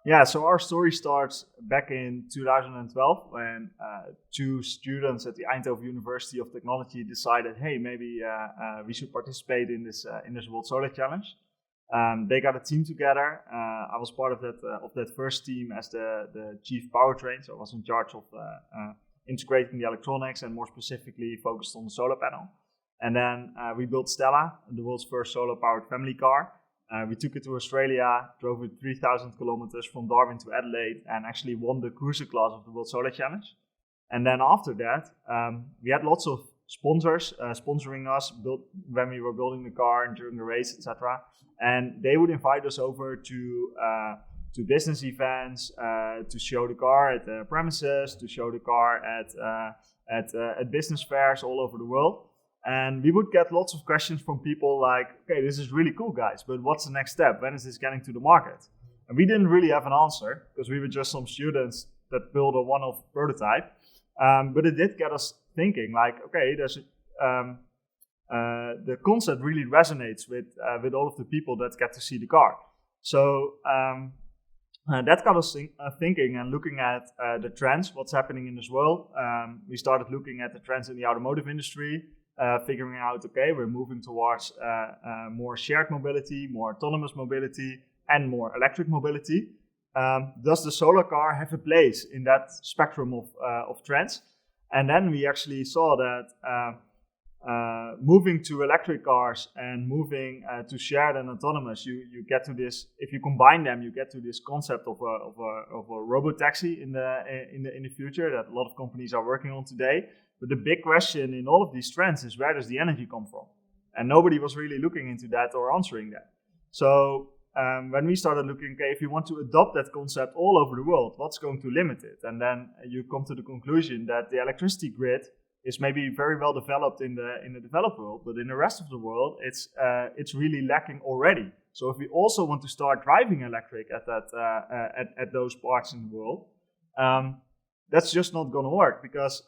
Yeah, so our story starts back in 2012 when two students at the Eindhoven University of Technology decided, hey, maybe we should participate in this World Solar Challenge. They got a team together. I was part of that first team as the chief powertrain, so I was in charge of integrating the electronics and more specifically focused on the solar panel. And then we built Stella, the world's first solar-powered family car. We took it to Australia, drove it 3,000 kilometers from Darwin to Adelaide, and actually won the cruiser class of the World Solar Challenge. And then after that, we had lots of sponsors sponsoring us when we were building the car and during the race, etc. And they would invite us over to business events, to show the car at the premises, to show the car at business fairs all over the world. And we would get lots of questions from people like, okay, this is really cool, guys, but what's the next step? When is this getting to the market? And we didn't really have an answer because we were just some students that built a one-off prototype. But it did get us thinking, like, okay, the concept really resonates with all of the people that get to see the car. So that got us thinking and looking at the trends, what's happening in this world. We started looking at the trends in the automotive industry. Figuring out, okay, we're moving towards more shared mobility, more autonomous mobility, and more electric mobility. Does the solar car have a place in that spectrum of trends? And then we actually saw that moving to electric cars and moving to shared and autonomous, you get to this. If you combine them, you get to this concept of a robotaxi in the future that a lot of companies are working on today. But the big question in all of these trends is, where does the energy come from? And nobody was really looking into that or answering that. So when we started looking, okay, if you want to adopt that concept all over the world, what's going to limit it? And then you come to the conclusion that the electricity grid is maybe very well developed in the developed world, but in the rest of the world, it's really lacking already. So if we also want to start driving electric at those parts in the world, that's just not going to work because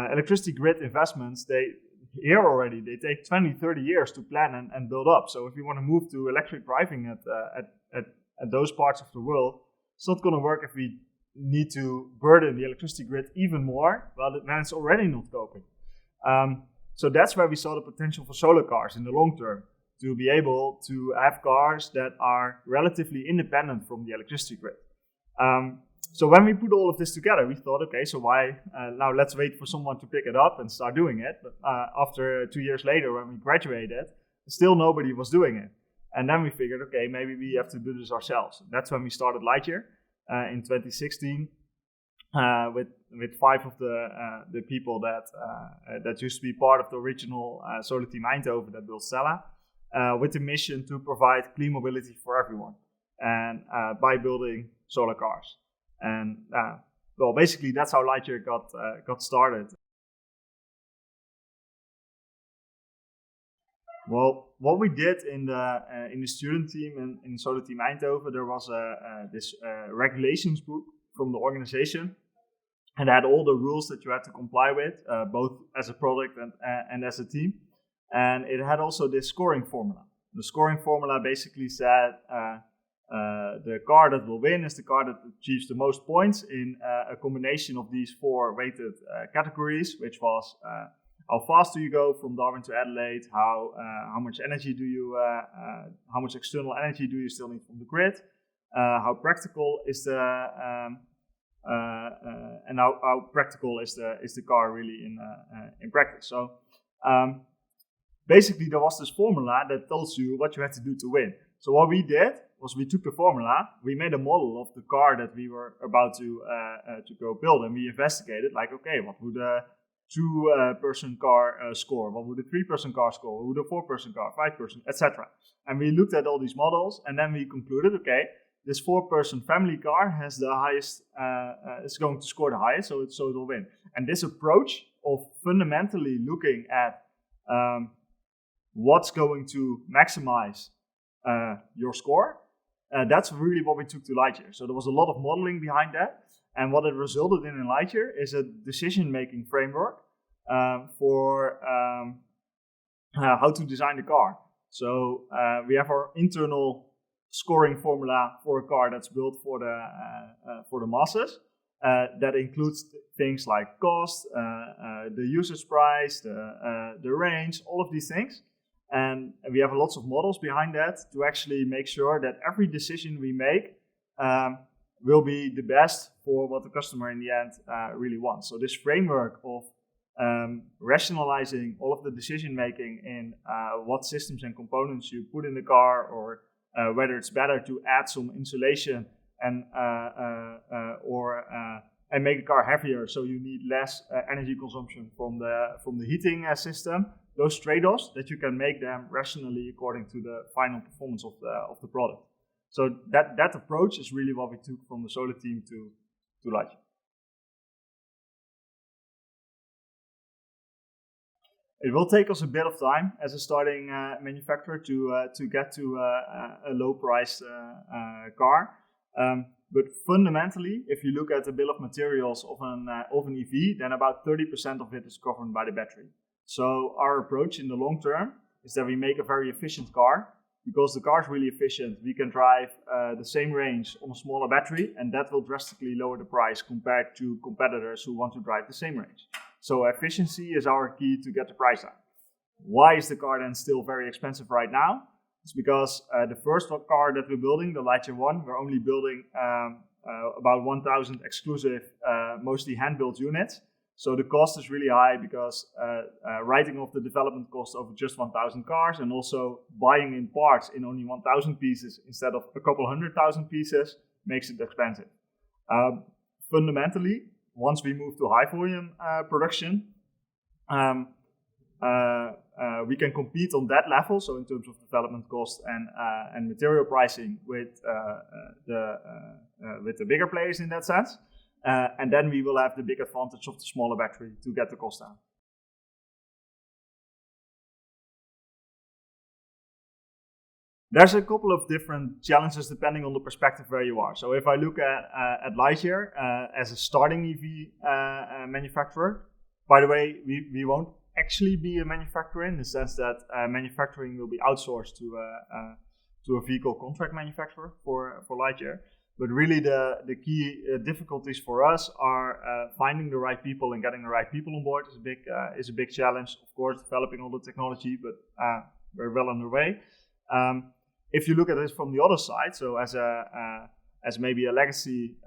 electricity grid investments, they take 20, 30 years to plan and build up. So if you want to move to electric driving at those parts of the world, it's not going to work if we need to burden the electricity grid even more, well, then it's already not coping. So that's where we saw the potential for solar cars in the long term, to be able to have cars that are relatively independent from the electricity grid. So when we put all of this together, we thought, okay, so why now let's wait for someone to pick it up and start doing it. But after 2 years later, when we graduated, still nobody was doing it. And then we figured, okay, maybe we have to do this ourselves. And that's when we started Lightyear in 2016 with 5 of the people that used to be part of the original Solar Team Eindhoven that built Stella, with the mission to provide clean mobility for everyone, and by building solar cars. And well, basically that's how Lightyear got started. Well, what we did in the student team in Solar Team Eindhoven, there was this regulations book from the organization, and it had all the rules that you had to comply with, both as a product and as a team. And it had also this scoring formula. The scoring formula basically said the car that will win is the car that achieves the most points in a combination of these 4 weighted categories, which was how fast do you go from Darwin to Adelaide, how much energy how much external energy do you still need from the grid, how practical is and how practical is the car really in practice. So basically there was this formula that tells you what you had to do to win. So what we did was we took the formula, we made a model of the car that we were about to go build, and we investigated, like, okay, what would a 2-person car score? What would a 3-person car score? What would a 4-person car, 5-person, etc. And we looked at all these models, and then we concluded, okay, this 4-person family car has the highest, it's going to score the highest, so it will win. And this approach of fundamentally looking at what's going to maximize your score, that's really what we took to Lightyear. So there was a lot of modeling behind that. And what it resulted in Lightyear is a decision-making framework for how to design the car. So we have our internal scoring formula for a car that's built for the masses. That includes things like cost, the usage price, the range, all of these things. And we have lots of models behind that to actually make sure that every decision we make will be the best for what the customer in the end really wants. So this framework of rationalizing all of the decision making in what systems and components you put in the car, or whether it's better to add some insulation and make the car heavier, so you need less energy consumption from the heating system. Those trade-offs, that you can make them rationally according to the final performance of the product. So that approach is really what we took from the Solar team to Lightyear. It will take us a bit of time as a starting manufacturer to get to a low-priced car. But fundamentally, if you look at the bill of materials of an EV, then about 30% of it is covered by the battery. So our approach in the long term is that we make a very efficient car. Because the car is really efficient, we can drive the same range on a smaller battery, and that will drastically lower the price compared to competitors who want to drive the same range. So efficiency is our key to get the price down. Why is the car then still very expensive right now? It's because the first car that we're building, the Lightyear 1, we're only building about 1,000 exclusive, mostly hand-built units. So the cost is really high because writing off the development cost over just 1,000 cars, and also buying in parts in only 1,000 pieces instead of a couple 100,000 pieces makes it expensive. Fundamentally, once we move to high volume production, we can compete on that level. So in terms of development cost and material pricing with the bigger players in that sense. And then we will have the big advantage of the smaller battery to get the cost down. There's a couple of different challenges depending on the perspective where you are. So if I look at Lightyear as a starting EV manufacturer, by the way, we won't actually be a manufacturer in the sense that manufacturing will be outsourced to a vehicle contract manufacturer for Lightyear. But really the key difficulties for us are finding the right people and getting the right people on board is a big challenge. Of course, developing all the technology, but we're well underway. If you look at it from the other side, so as maybe a legacy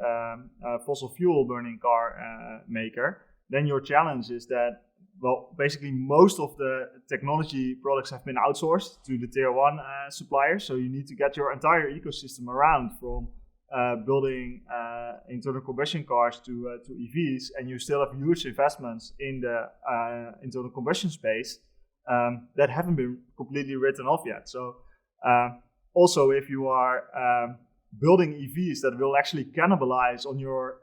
fossil fuel burning car maker, then your challenge is that, well, basically most of the technology products have been outsourced to the tier one suppliers. So you need to get your entire ecosystem around from building internal combustion cars to EVs, and you still have huge investments in the internal combustion space that haven't been completely written off yet. So also, if you are building EVs that will actually cannibalize on your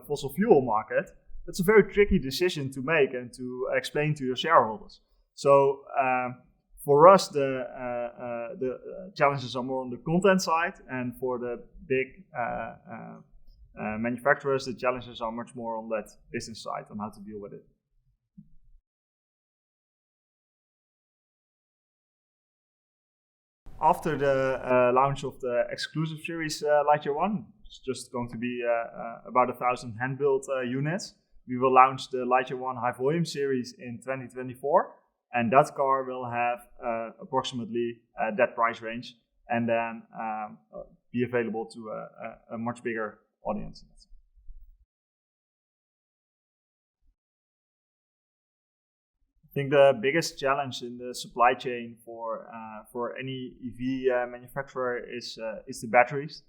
fossil fuel market, it's a very tricky decision to make and to explain to your shareholders. So for us, the challenges are more on the content side, and for the big manufacturers, the challenges are much more on that business side, on how to deal with it. After the launch of the exclusive series Lightyear 1, it's just going to be about 1,000 hand-built units. We will launch the Lightyear 1 high volume series in 2024, and that car will have approximately that price range, and then be available to a much bigger audience. I think the biggest challenge in the supply chain for any EV manufacturer is the batteries.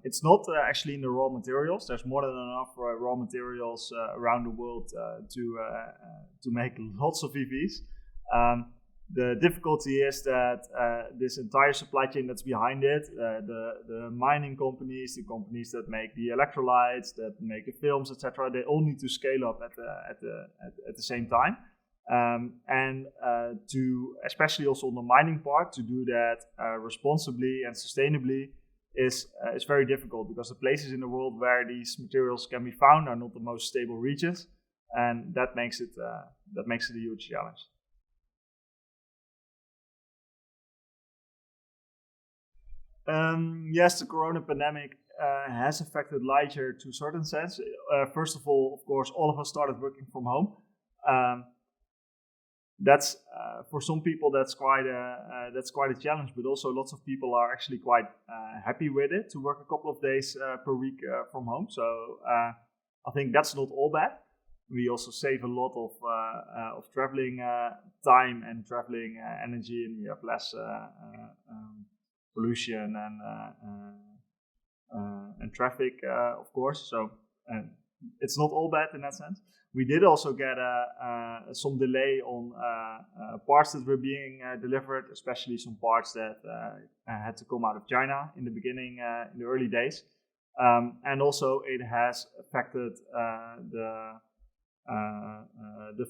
It's not actually in the raw materials. There's more than enough raw materials around the world to make lots of EVs. The difficulty is that this entire supply chain that's behind it, the mining companies, the companies that make the electrolytes, that make the films, etc., they all need to scale up at the same time. And to, especially also on the mining part, to do that responsibly and sustainably is very difficult, because the places in the world where these materials can be found are not the most stable regions, and that makes it a huge challenge. Yes, the corona pandemic has affected Lightyear to a certain sense. First of course, all of us started working from home. That's for some people that's quite a challenge, but also lots of people are actually quite happy with it to work a couple of days per week from home. So I think that's not all bad. We also save a lot of traveling time and traveling energy, and we have less pollution and traffic, of course. So it's not all bad in that sense. We did also get some delay on parts that were being delivered, especially some parts that had to come out of China in the beginning, in the early days. And also it has affected the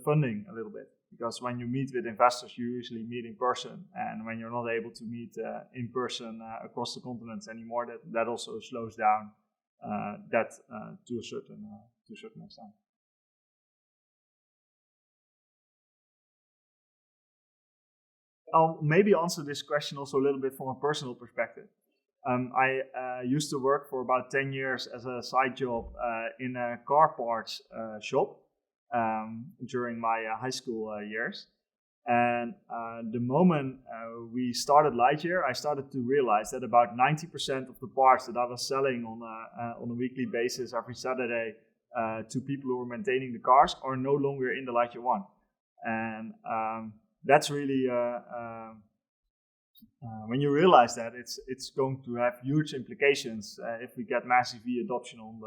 funding a little bit, because when you meet with investors, you usually meet in person, and when you're not able to meet in person across the continents anymore, that also slows down that to a certain extent. I'll maybe answer this question also a little bit from a personal perspective. I used to work for about 10 years as a side job in a car parts shop during my high school years. And the moment we started Lightyear, I started to realize that about 90% of the parts that I was selling on a weekly basis every Saturday to people who were maintaining the cars are no longer in the Lightyear One. And that's really when you realize that, it's going to have huge implications if we get massive EV adoption on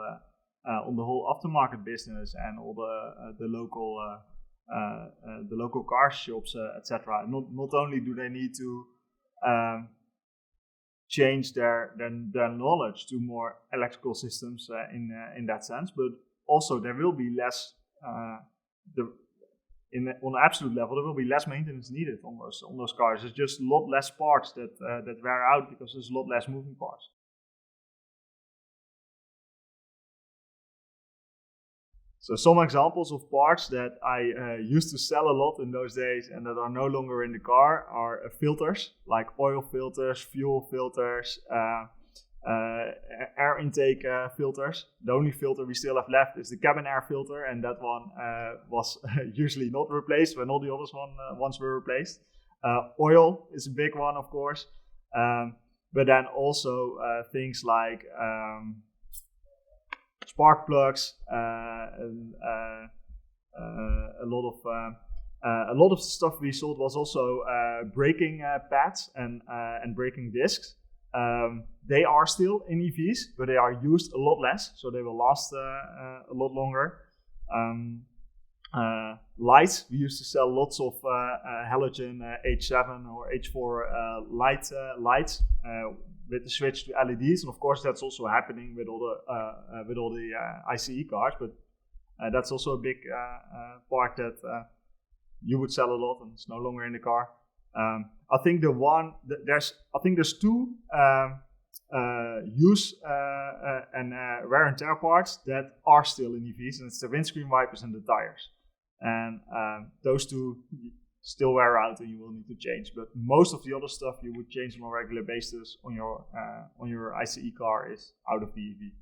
the whole aftermarket business and all the local car shops, etc. Not only do they need to change their knowledge to more electrical systems in that sense, but also there will be less on an absolute level, there will be less maintenance needed on those cars. There's just a lot less parts that wear out because there's a lot less moving parts. So some examples of parts that I used to sell a lot in those days and that are no longer in the car are filters, like oil filters, fuel filters, air intake filters. The only filter we still have left is the cabin air filter, and that one was usually not replaced when all the others ones were replaced. Oil is a big one, of course, but then also things like spark plugs, a lot of stuff we sold was also braking pads and braking discs. They are still in EVs, but they are used a lot less, so they will last a lot longer. Lights, we used to sell lots of halogen H7 or H4 lights with the switch to LEDs, and of course that's also happening with all the ICE cars, but that's also a big part that you would sell a lot and it's no longer in the car. I think there's two use and wear and tear parts that are still in EVs, and it's the windscreen wipers and the tires. And those two still wear out and you will need to change. But most of the other stuff you would change on a regular basis on your ICE car is out of the EV.